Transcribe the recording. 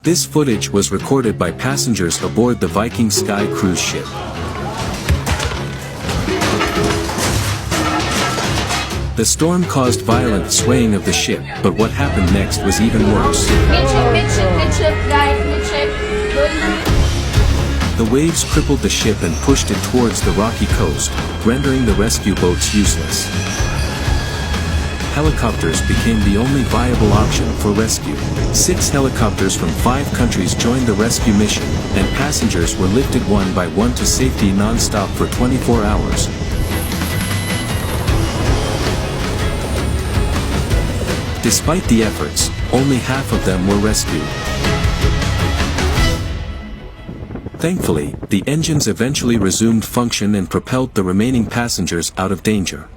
This footage was recorded by passengers aboard the Viking Sky cruise ship. The storm caused violent swaying of the ship, but what happened next was even worse. Midship, guys, midship. The waves crippled the ship and pushed it towards the rocky coast, rendering the rescue boats useless. Helicopters became the only viable option for rescue. 6 helicopters from 5 countries joined the rescue mission, and passengers were lifted one by one to safety non-stop for 24 hours. Despite the efforts, only half of them were rescued. Thankfully, the engines eventually resumed function and propelled the remaining passengers out of danger.